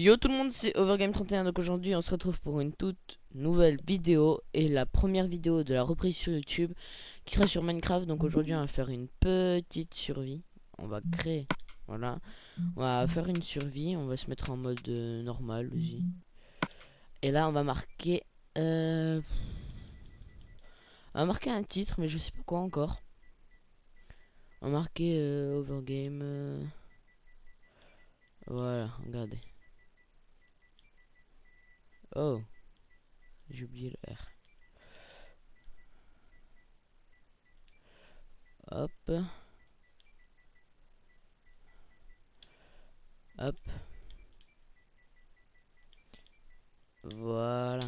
Yo tout le monde, c'est Overgame31. Donc aujourd'hui on se retrouve pour une toute nouvelle vidéo, et la première vidéo de la reprise sur YouTube qui sera sur Minecraft. Donc aujourd'hui on va faire une petite survie. On va créer, voilà, on va faire une survie. On va se mettre en mode normal aussi. Et là on va marquer on va marquer un titre, mais je sais pas quoi encore. On va marquer Overgame voilà, regardez. Oh, j'ai oublié le R. Hop, hop, voilà.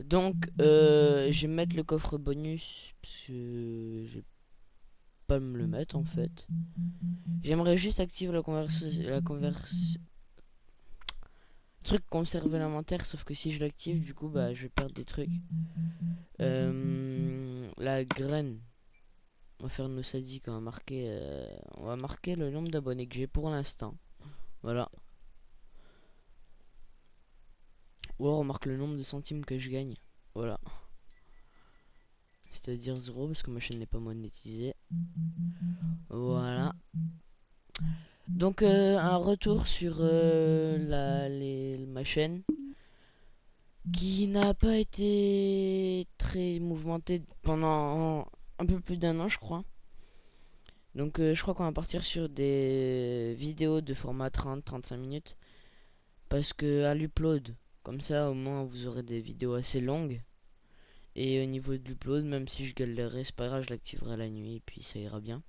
Donc je vais mettre le coffre bonus parce que je vais pas me le mettre en fait. J'aimerais juste activer truc conserver l'inventaire, sauf que si je l'active, du coup bah je vais perdre des trucs. La graine, on va faire nos sadiques, on va marquer le nombre d'abonnés que j'ai pour l'instant. Voilà. Ou alors on marque le nombre de centimes que je gagne. Voilà. C'est-à-dire 0 parce que ma chaîne n'est pas monétisée. Voilà. Donc un retour sur ma chaîne qui n'a pas été très mouvementée pendant un peu plus d'un an, je crois. Donc je crois qu'on va partir sur des vidéos de format 30-35 minutes, parce que à l'upload, comme ça au moins vous aurez des vidéos assez longues. Et au niveau de l'upload, même si je galérerai, c'est pas grave, je l'activerai la nuit et puis ça ira bien.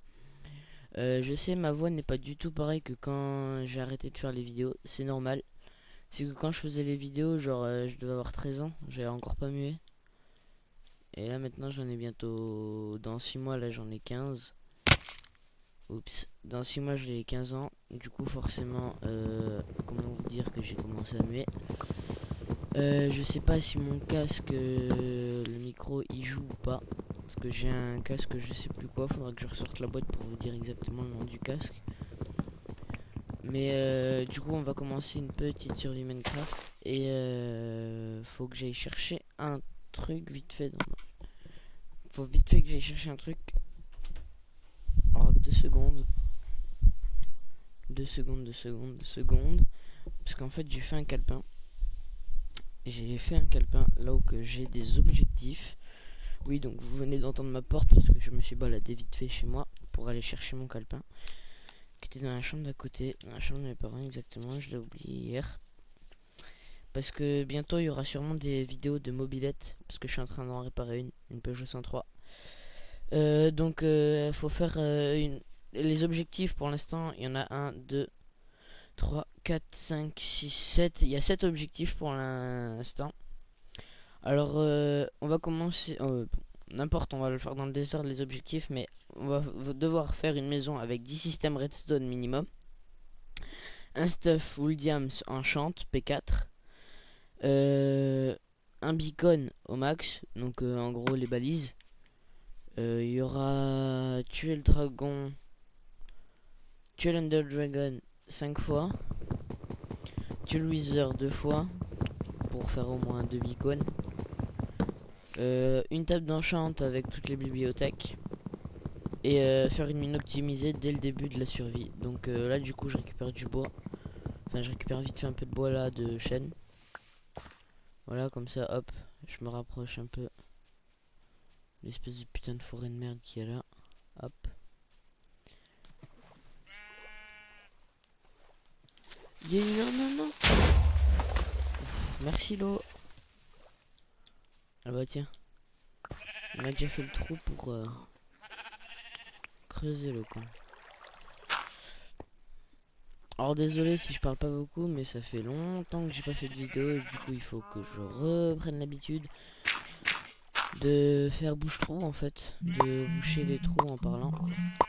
Je sais, ma voix n'est pas du tout pareil que quand j'ai arrêté de faire les vidéos, c'est normal. C'est que quand je faisais les vidéos, genre je devais avoir 13 ans, j'avais encore pas mué. Et là maintenant j'en ai bientôt... Dans 6 mois là j'en ai 15. Oups, dans 6 mois j'ai 15 ans. Du coup forcément, comment vous dire que j'ai commencé à muer. Je sais pas si mon casque, le micro il joue ou pas. Parce que j'ai un casque, je sais plus quoi, faudra que je ressorte la boîte pour vous dire exactement le nom du casque. Mais du coup on va commencer une petite survie Minecraft. Et faut que j'aille chercher un truc vite fait. Faut vite fait que j'aille chercher un truc. Oh, 2 secondes. 2 secondes, 2 secondes, 2 secondes. Parce qu'en fait j'ai fait un calepin. J'ai fait un calepin là où que j'ai des objectifs. Oui, donc vous venez d'entendre ma porte parce que je me suis baladé vite fait chez moi pour aller chercher mon calepin, qui était dans la chambre d'à côté, dans la chambre de mes parents exactement. Je l'ai oublié hier. Parce que bientôt il y aura sûrement des vidéos de mobilette, parce que je suis en train d'en réparer une Peugeot 103. Donc faut faire les objectifs pour l'instant. Il y en a 1, 2, 3, 4, 5, 6, 7. Il y a 7 objectifs pour l'instant. Alors on va commencer, n'importe, on va le faire dans le désordre les objectifs, mais on va devoir faire une maison avec 10 systèmes redstone minimum, un stuff wool diams enchant P4, un beacon au max, donc en gros les balises. Il y aura tuer le dragon, tuer l'under dragon 5 fois, tuer le wither 2 fois pour faire au moins 2 beacons, une table d'enchant avec toutes les bibliothèques, et faire une mine optimisée dès le début de la survie. Donc là du coup je récupère du bois, enfin je récupère vite fait un peu de bois là de chêne. Voilà, comme ça hop, je me rapproche un peu l'espèce de putain de forêt de merde qui est là. Hop. Non non non. Ouf, merci l'eau. Ah bah tiens, il m'a déjà fait le trou pour creuser le camp. Alors désolé si je parle pas beaucoup, mais ça fait longtemps que j'ai pas fait de vidéo et du coup il faut que je reprenne l'habitude de faire bouche-trou en fait, de boucher les trous en parlant,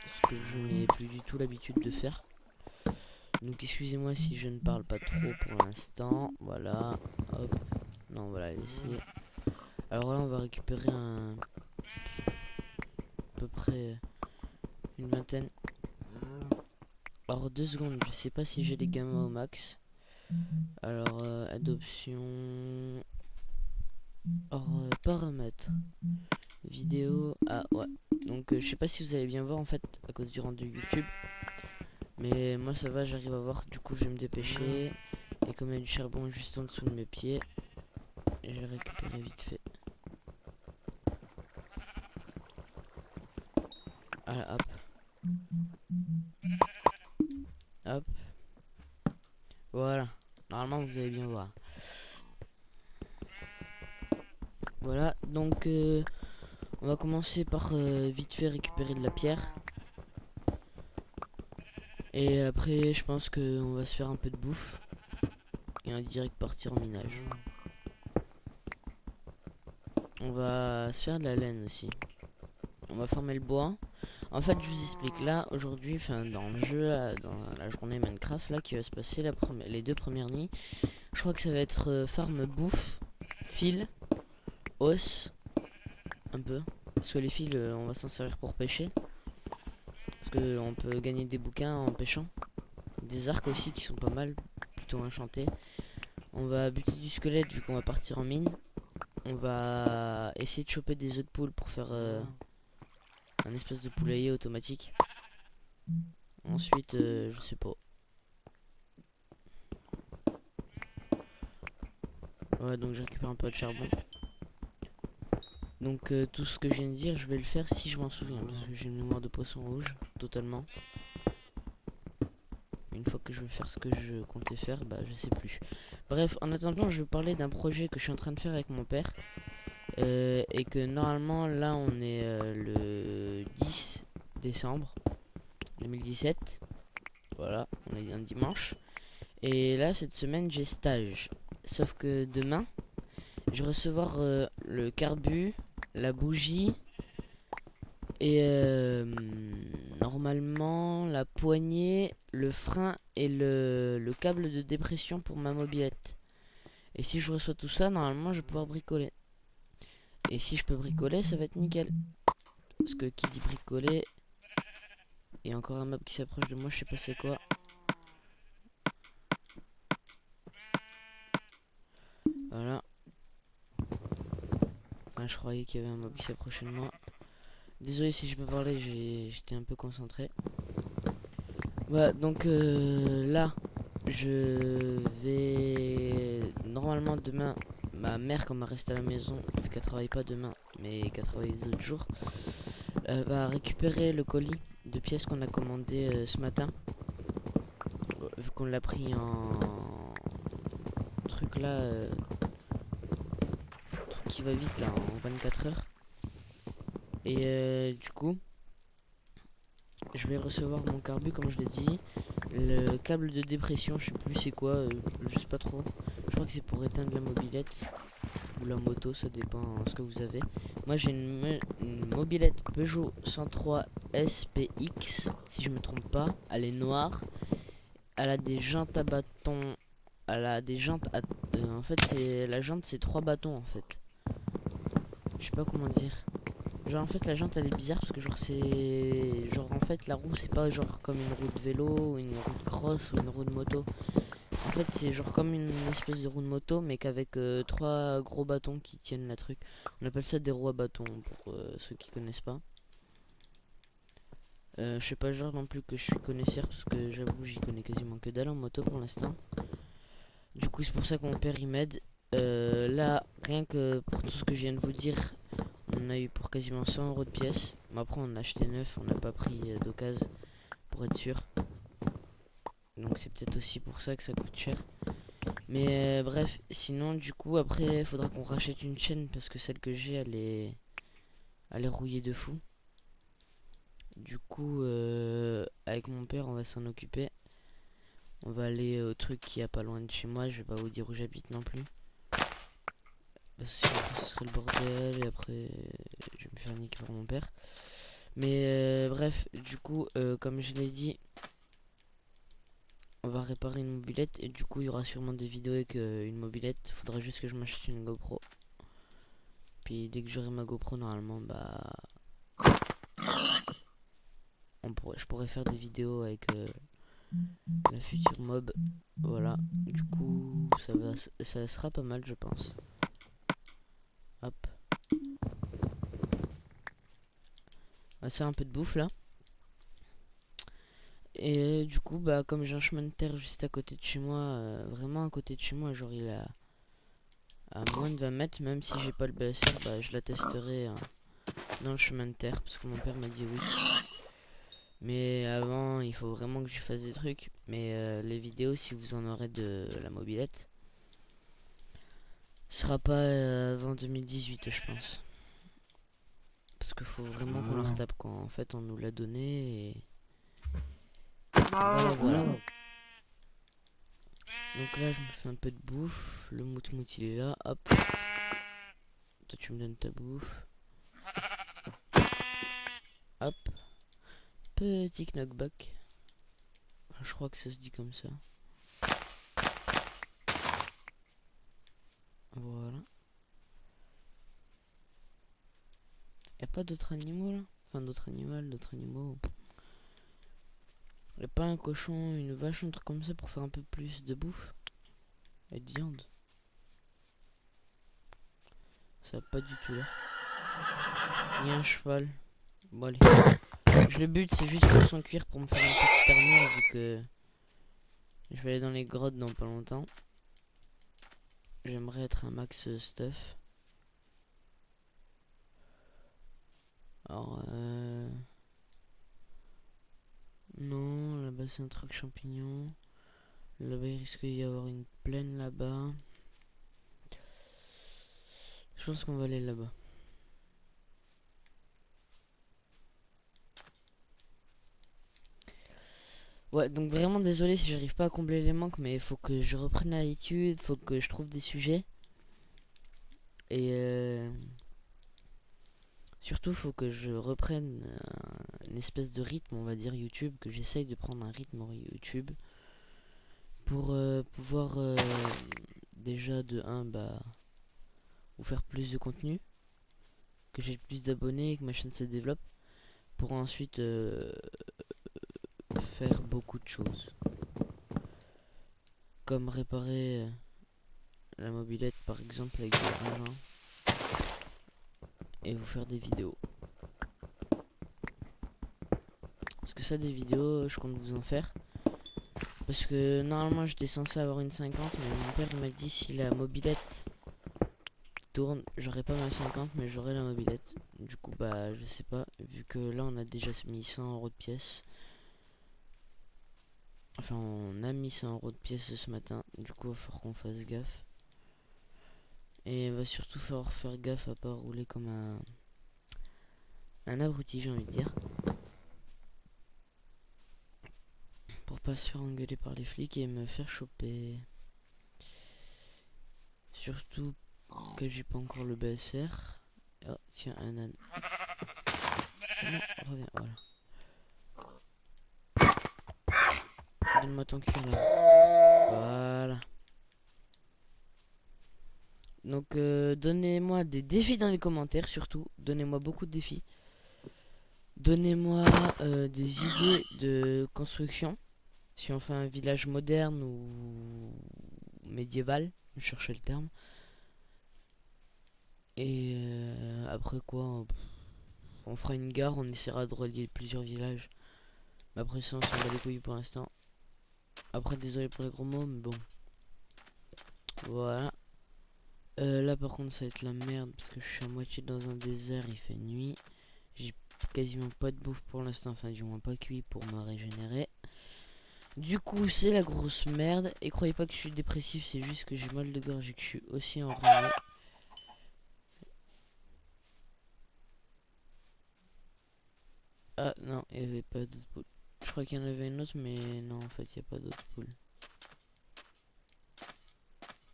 ce que je n'ai plus du tout l'habitude de faire. Donc excusez-moi si je ne parle pas trop pour l'instant. Voilà, hop, non voilà, laissez. Alors là on va récupérer à peu près une vingtaine. Alors 2 secondes, je sais pas si j'ai les gamma au max. Alors adoption. Or paramètres. Vidéo. Ah ouais. Donc je sais pas si vous allez bien voir en fait à cause du rendu YouTube. Mais moi ça va, j'arrive à voir. Du coup je vais me dépêcher. Et comme il y a du charbon juste en dessous de mes pieds, je vais le récupérer vite fait. Ah, hop. Hop. Voilà. Normalement vous allez bien voir. Voilà. Donc on va commencer par vite fait récupérer de la pierre. Et après je pense qu'on va se faire un peu de bouffe. Et on va direct partir en minage. On va se faire de la laine aussi. On va former le bois. En fait, je vous explique là, aujourd'hui, enfin dans le jeu, là, dans la journée Minecraft, là, qui va se passer les 2 premières nuits, je crois que ça va être farm bouffe, fil, os, un peu. Parce que les fils, on va s'en servir pour pêcher. Parce que on peut gagner des bouquins en pêchant. Des arcs aussi qui sont pas mal, plutôt enchantés. On va buter du squelette vu qu'on va partir en mine. On va essayer de choper des œufs de poule pour faire un espèce de poulailler automatique. Ensuite, je sais pas. Ouais, donc je récupère un peu de charbon. Donc tout ce que je viens de dire, je vais le faire si je m'en souviens. Parce que j'ai une mémoire de poisson rouge, totalement. Une fois que je vais faire ce que je comptais faire, bah je sais plus. Bref, en attendant, je vais parler d'un projet que je suis en train de faire avec mon père. Et que normalement, là, on est le 10 décembre 2017. Voilà, on est un dimanche. Et là, cette semaine, j'ai stage. Sauf que demain, je vais recevoir le carbu, la bougie et normalement la poignée, le frein et le câble de dépression pour ma mobilette. Et si je reçois tout ça, normalement je vais pouvoir bricoler. Et si je peux bricoler, ça va être nickel. Parce que qui dit bricoler, il y a encore un mob qui s'approche de moi, je sais pas c'est quoi. Voilà. Enfin, je croyais qu'il y avait un mob qui s'approchait de moi. Désolé si je peux parler, j'étais un peu concentré. Voilà, donc là, je vais... Normalement demain, ma mère, quand elle reste à la maison, vu qu'elle travaille pas demain, mais qu'elle travaille les autres jours, va récupérer le colis de pièces qu'on a commandé ce matin. Vu qu'on l'a pris en... truc là, truc qui va vite là, en 24 heures. Et du coup, je vais recevoir mon carbu, comme je l'ai dit. Le câble de dépression, je sais plus c'est quoi, je sais pas trop. Je crois que c'est pour éteindre la mobilette ou la moto, ça dépend ce que vous avez. Moi j'ai une mobilette Peugeot 103 SPX, si je me trompe pas. Elle est noire. Elle a des jantes à bâton. Elle a des jantes à... en fait, la jante c'est 3 bâtons en fait. Je sais pas comment dire. Genre en fait la jante elle est bizarre parce que genre c'est... Genre en fait la roue c'est pas genre comme une roue de vélo ou une roue de cross ou une roue de moto. En fait c'est genre comme une espèce de roue de moto mais qu'avec 3 gros bâtons qui tiennent la truc. On appelle ça des roues à bâtons pour ceux qui connaissent pas. Je sais pas genre non plus que je suis connaisseur parce que j'avoue j'y connais quasiment que dalle en moto pour l'instant. Du coup c'est pour ça que mon père il m'aide. Là rien que pour tout ce que je viens de vous dire, on a eu pour quasiment 100 € de pièces. Mais après on a acheté neuf, on n'a pas pris d'occasion pour être sûr. Donc c'est peut-être aussi pour ça que ça coûte cher. Mais bref, sinon du coup après il faudra qu'on rachète une chaîne parce que celle que j'ai elle est rouillée de fou. Du coup avec mon père on va s'en occuper. On va aller au truc qui a pas loin de chez moi, je vais pas vous dire où j'habite non plus. Parce que sinon, ce serait le bordel et après je vais me faire niquer par mon père. Mais bref, du coup comme je l'ai dit, on va réparer une mobilette et du coup il y aura sûrement des vidéos avec une mobilette. Faudra juste que je m'achète une GoPro. Puis dès que j'aurai ma GoPro normalement bah je pourrais faire des vidéos avec la future mob. Voilà, du coup ça sera pas mal je pense. Hop, on va se faire un peu de bouffe là. Et du coup bah comme j'ai un chemin de terre juste à côté de chez moi, vraiment à côté de chez moi, genre il a à moins de 20 mètres, même si j'ai pas le BSR, bah je la testerai dans le chemin de terre parce que mon père m'a dit oui. Mais avant il faut vraiment que je fasse des trucs. Mais les vidéos, si vous en aurez de la mobilette, ce sera pas avant 2018 je pense. Parce qu'il faut vraiment qu'on leur tape quand en fait on nous l'a donné et voilà voilà. Donc là je me fais un peu de bouffe, le mout-mout il est là, hop. Toi tu me donnes ta bouffe. Hop. Petit knockback. Je crois que ça se dit comme ça. Voilà. Y'a pas d'autres animaux là? Enfin d'autres animaux. Y'a pas un cochon, une vache, un truc comme ça pour faire un peu plus de bouffe et de viande? Ça va pas du tout là. Ni un cheval. Bon allez. Le but c'est juste pour son cuir pour me faire une petite armure vu que je vais aller dans les grottes dans pas longtemps. J'aimerais être un max stuff. Alors non, là-bas c'est un truc champignon. Là-bas il risque d'y avoir une plaine là-bas. Je pense qu'on va aller là-bas. Ouais, donc vraiment désolé si j'arrive pas à combler les manques, mais il faut que je reprenne l'habitude, faut que je trouve des sujets. Et surtout, faut que je reprenne une espèce de rythme, on va dire YouTube, que j'essaye de prendre un rythme YouTube pour pouvoir déjà de 1 bah vous faire plus de contenu, que j'ai plus d'abonnés, que ma chaîne se développe, pour ensuite faire beaucoup de choses, comme réparer la mobilette par exemple avec des engins et vous faire des vidéos. Parce que ça, des vidéos, je compte vous en faire. Parce que normalement j'étais censé avoir une 50, mais mon père m'a dit si la mobilette tourne, j'aurai pas ma 50 mais j'aurai la mobilette. Du coup bah je sais pas, vu que là on a déjà mis 100 € de pièces. Enfin on a mis 100 € de pièces ce matin, du coup il va falloir qu'on fasse gaffe. Et il va surtout falloir faire gaffe à pas rouler comme un abruti, j'ai envie de dire. Pour pas se faire engueuler par les flics et me faire choper. Surtout que j'ai pas encore le BSR. Oh tiens, un âne. Non, reviens, voilà. Donne-moi ton cul là. Voilà. Donc donnez-moi des défis dans les commentaires surtout. Donnez-moi beaucoup de défis. Donnez-moi des idées de construction. Si on fait un village moderne ou médiéval, je cherchais le terme. Et après quoi, on fera une gare, on essaiera de relier plusieurs villages. Mais après ça, on s'en bat les couilles pour l'instant. Après, désolé pour les gros mots, mais bon. Voilà. Là par contre ça va être la merde parce que je suis à moitié dans un désert, il fait nuit. J'ai quasiment pas de bouffe pour l'instant, enfin du moins pas cuit pour me régénérer. Du coup c'est la grosse merde. Et croyez pas que je suis dépressif, c'est juste que j'ai mal de gorge et que je suis aussi enrhumé. Ah non, il y avait pas d'autres poules. Je crois qu'il y en avait une autre mais non en fait il n'y a pas d'autres poules.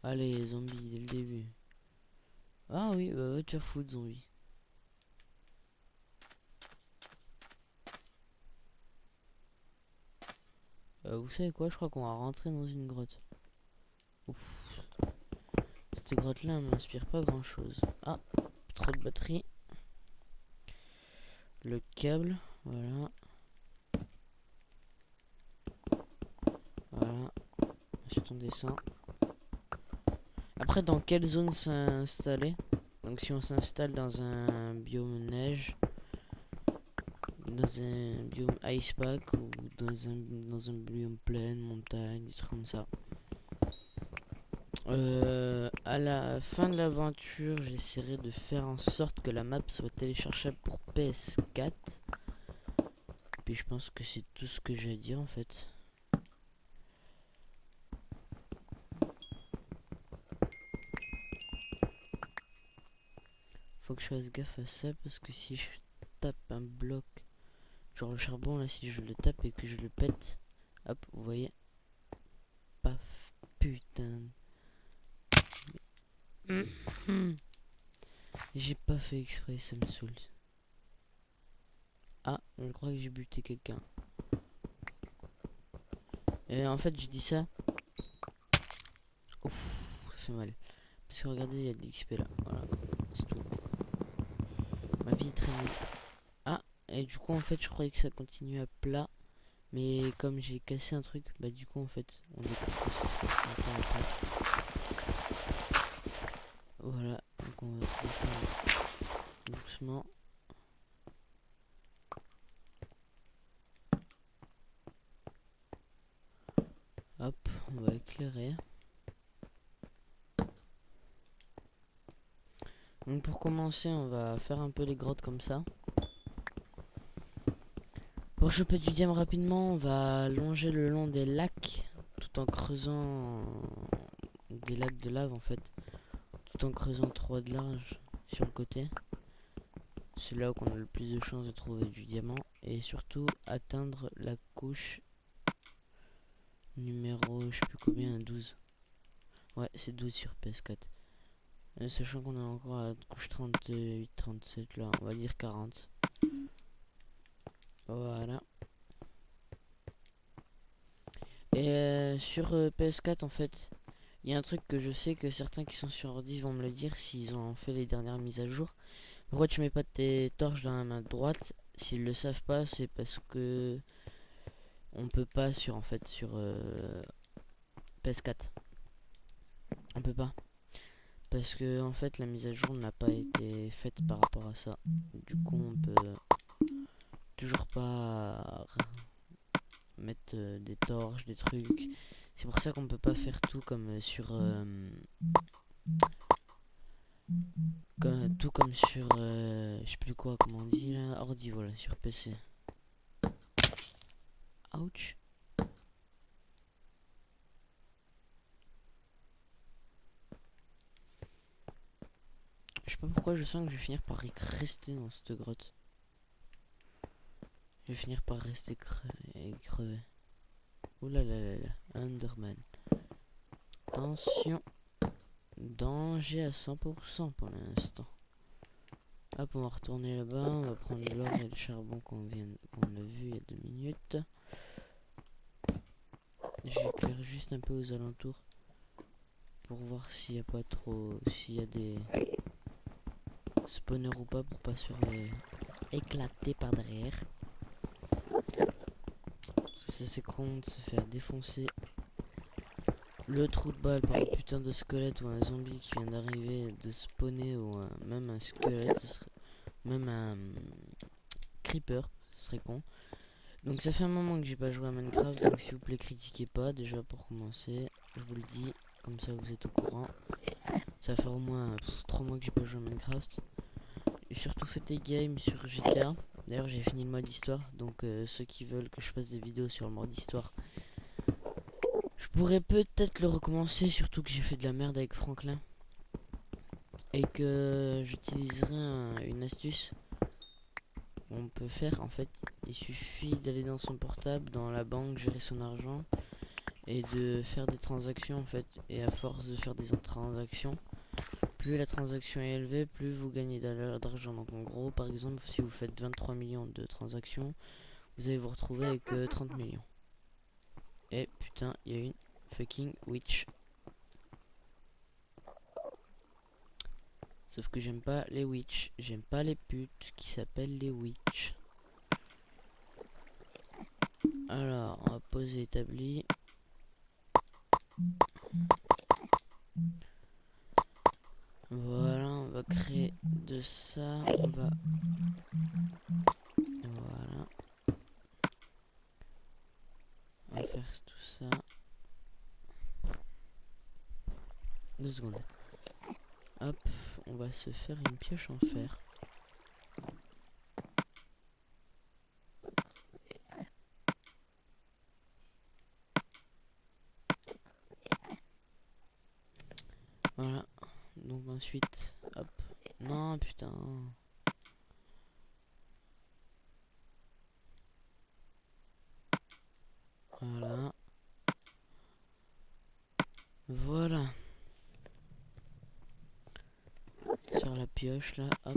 Allez zombie dès le début. Ah oui, bah va te faire foutre zombie. Vous savez quoi, je crois qu'on va rentrer dans une grotte. Ouf. Cette grotte là m'inspire pas grand chose. Ah, trop de batterie. Le câble, voilà. sur ton dessin. Après, dans quelle zone s'installer? Donc si on s'installe dans un biome neige, dans un biome icepack ou dans un biome plaine, montagne, des trucs comme ça. À la fin de l'aventure, j'essaierai de faire en sorte que la map soit téléchargeable pour PS4. Puis je pense que c'est tout ce que j'ai à dire en fait. Faut que je fasse gaffe à ça parce que si je tape un bloc, genre le charbon là, si je le tape et que je le pète, hop, vous voyez, paf, putain. J'ai pas fait exprès, ça me saoule. Ah, je crois que j'ai buté quelqu'un. Et en fait, je dis ça. Ouf, ça fait mal. Parce que regardez, il y a de l'XP là. Voilà, c'est tout. Ma vie est très nulle. Ah, et du coup, en fait, je croyais que ça continuait à plat. Mais comme j'ai cassé un truc, bah du coup, en fait, on découvre que c'est pas à plat. Voilà, donc on va descendre doucement. Hop, on va éclairer. Donc pour commencer, on va faire un peu les grottes comme ça. Pour choper du diamant rapidement, on va longer le long des lacs, tout en creusant des lacs de lave en fait, tout en creusant 3 de large sur le côté. C'est là où on a le plus de chances de trouver du diamant et surtout atteindre la couche numéro, je sais plus combien, 12. Ouais, c'est 12 sur PS4. Sachant qu'on est encore à la couche 38, 37 là, on va dire 40. Voilà. Et sur PS4 en fait, il y a un truc que je sais que certains qui sont sur ordi vont me le dire s'ils ont fait les dernières mises à jour. Pourquoi tu mets pas tes torches dans la main droite? S'ils le savent pas, c'est parce que on peut pas sur en fait sur PS4. On peut pas. Parce que en fait la mise à jour n'a pas été faite par rapport à ça. Du coup on peut toujours pas mettre des torches, des trucs. C'est pour ça qu'on peut pas faire tout comme sur tout comme sur je sais plus quoi, comment on dit là, ordi, voilà, sur PC. Ouch. Je sais pas pourquoi je sens que je vais finir par rester dans cette grotte. Je vais finir par rester crever. Ouh là là là là, Underman. Attention. Danger à 100% pour l'instant. Hop, on va retourner là-bas, on va prendre l'or et le charbon qu'on a vu il y a 2 minutes. J'éclaire juste un peu aux alentours pour voir s'il n'y a pas trop, s'il y a des spawners ou pas pour pas se faire éclater par derrière. Ça c'est con de se faire défoncer le trou de balle par un putain de squelette ou un zombie qui vient d'arriver de spawner ou même un squelette, même un creeper, ce serait con. Donc ça fait un moment que j'ai pas joué à Minecraft, donc s'il vous plaît critiquez pas déjà pour commencer, je vous le dis, comme ça vous êtes au courant. Ça fait au moins 3 mois que j'ai pas joué à Minecraft. J'ai surtout fait des games sur GTA. D'ailleurs j'ai fini le mode histoire, donc ceux qui veulent que je fasse des vidéos sur le mode histoire, je pourrais peut-être le recommencer, surtout que j'ai fait de la merde avec Franklin. Et que j'utiliserai une astuce on peut faire en fait. Il suffit d'aller dans son portable, dans la banque, gérer son argent et de faire des transactions en fait. Et à force de faire des transactions, plus la transaction est élevée, plus vous gagnez d'argent. Donc en gros, par exemple, si vous faites 23 millions de transactions, vous allez vous retrouver avec 30 millions. Et putain, il y a une fucking witch. Sauf que j'aime pas les witch, j'aime pas les putes qui s'appellent les witch. Alors, on va poser établi. Voilà, on va créer de ça. On va... Voilà. On va faire tout ça. 2 secondes. Hop, on va se faire une pioche en fer. Voilà. Donc ensuite, hop. Non, putain. Voilà. Voilà. Sur la pioche là, hop.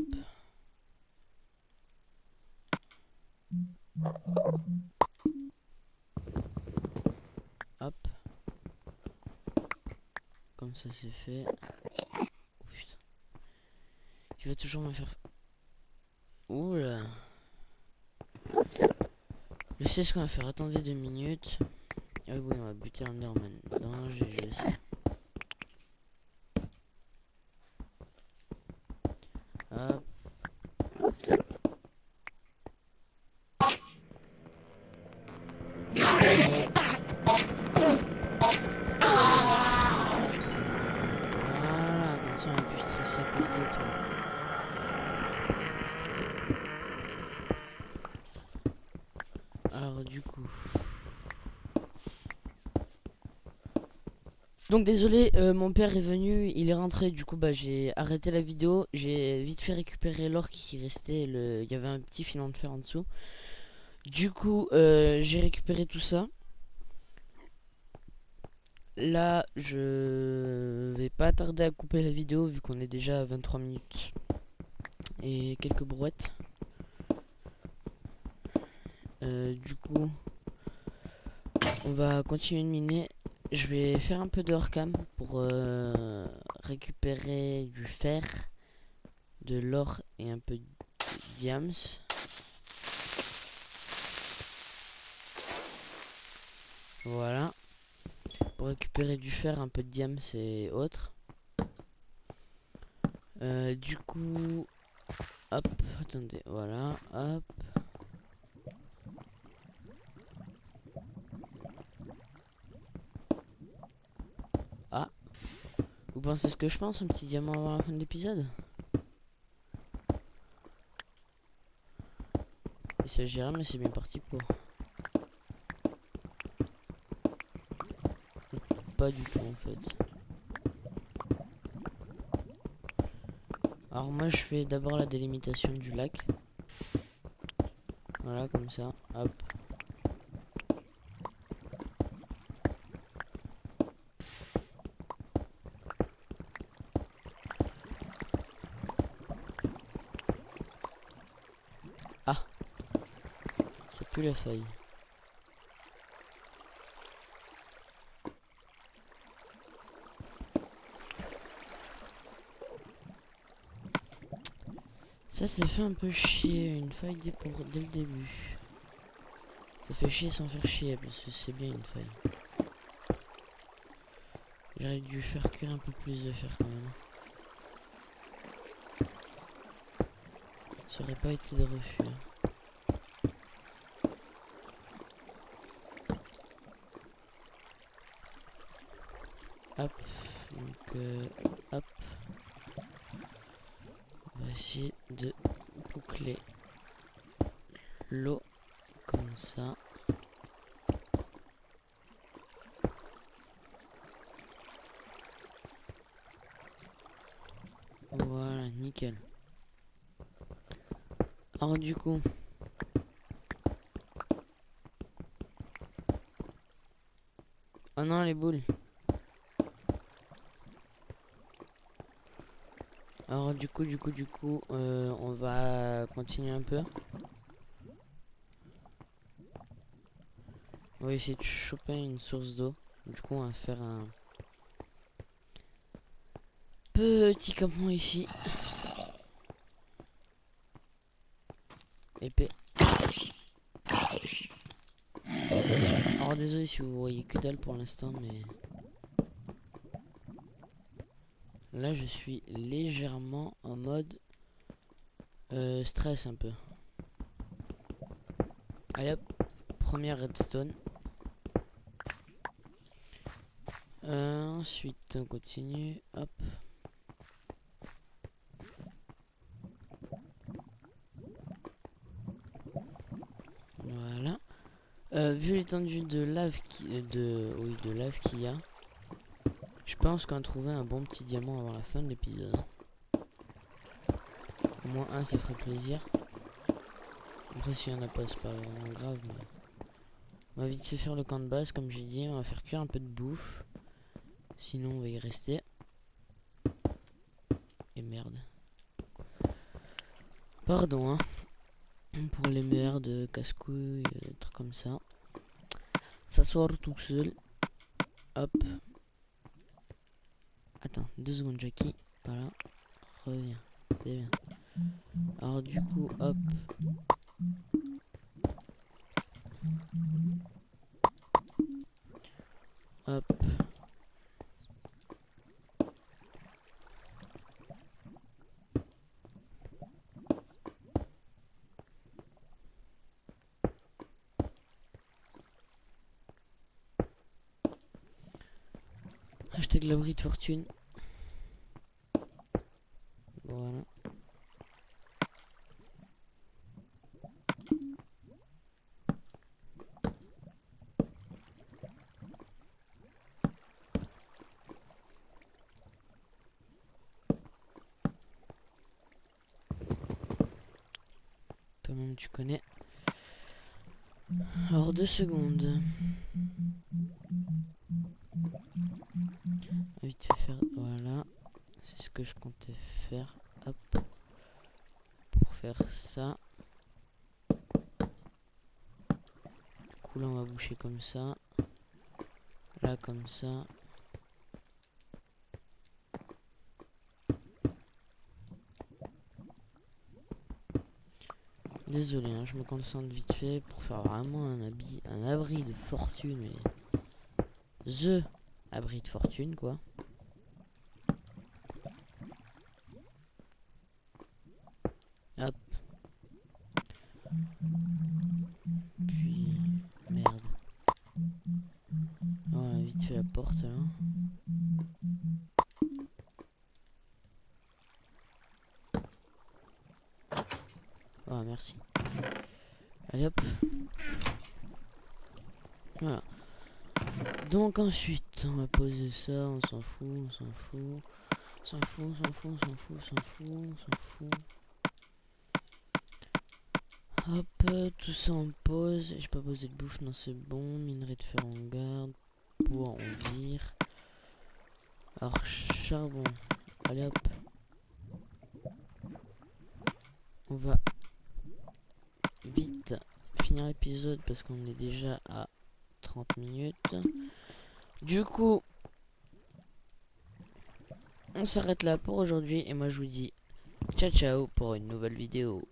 Hop. Comme ça c'est fait. Oh, putain. Tu vas toujours me faire... Oula. Je sais ce qu'on va faire. Attendez 2 minutes. Ah oui, on va buter Enderman. Non, je sais. Hop. Voilà, comme ça on a pu stresser à cause des toits. Alors du coup... Donc désolé, mon père est venu, il est rentré, du coup bah j'ai arrêté la vidéo, j'ai vite fait récupérer l'or qui restait, il y avait un petit filon de fer en dessous. Du coup j'ai récupéré tout ça. Là je vais pas tarder à couper la vidéo vu qu'on est déjà à 23 minutes et quelques brouettes. Du coup on va continuer de miner. Je vais faire un peu de hors-cam pour récupérer du fer, de l'or et un peu de diams. Voilà. Pour récupérer du fer, un peu de diams et autres. Du coup... Hop, attendez, voilà, hop. Ah, vous pensez ce que je pense, un petit diamant avant la fin de l'épisode? Il s'agira, mais c'est bien parti pour. Pas du tout en fait. Alors moi je fais d'abord la délimitation du lac. Voilà, comme ça, hop. Ah, ça pue la feuille. Ça fait un peu chier, une faille dès le début. Ça fait chier sans faire chier, parce que c'est bien une faille. J'aurais dû faire cuire un peu plus de fer quand même. Ça aurait pas été de refus. Hop, donc hop. On va essayer de boucler l'eau comme ça. Voilà, nickel. Alors du coup, oh non les boules. Alors du coup, on va continuer un peu. On va essayer de choper une source d'eau. Du coup, on va faire un petit campement ici. Épée. Alors désolé si vous voyez que dalle pour l'instant, mais Là, je suis légèrement en mode stress un peu. Allez hop, première redstone. Ensuite, on continue. Hop. Voilà. Vu l'étendue de lave de lave qu'il y a, je pense qu'on a trouvé un bon petit diamant avant la fin de l'épisode. Au moins un, ça ferait plaisir. Après, s'il y en a pas, c'est pas vraiment grave. Mais... on va vite fait faire le camp de base, comme j'ai dit. On va faire cuire un peu de bouffe. Sinon, on va y rester. Et merde. Pardon, hein. Pour les merdes, casse-couilles, trucs comme ça. S'asseoir tout seul. Hop. Attends, 2 secondes, Jackie. Voilà. Reviens. C'est bien. Alors, du coup, hop. Hop. Acheter de l'abri de fortune. Voilà. Toi-même tu connais. Alors 2 secondes. Vite fait faire. Voilà. C'est ce que je comptais faire. Hop. Pour faire ça. Du coup là on va boucher comme ça. Là comme ça. Désolé, hein, je me concentre vite fait pour faire vraiment un abri de fortune. Mais... the abri de fortune quoi. Hop. Puis... merde. Voilà, vite fait la porte là. Ah merci. Allez hop. Voilà. Donc ensuite, on va poser ça, on s'en fout, on s'en fout. On s'en fout, on s'en fout, on s'en fout, on s'en fout, on s'en fout. Hop, tout ça on pose. J'ai pas posé de bouffe, non c'est bon. Minerai de fer en garde. Bois on vire. Alors charbon. Allez hop. On va vite finir l'épisode parce qu'on est déjà à 30 minutes. Du coup, on s'arrête là pour aujourd'hui et moi je vous dis ciao ciao pour une nouvelle vidéo.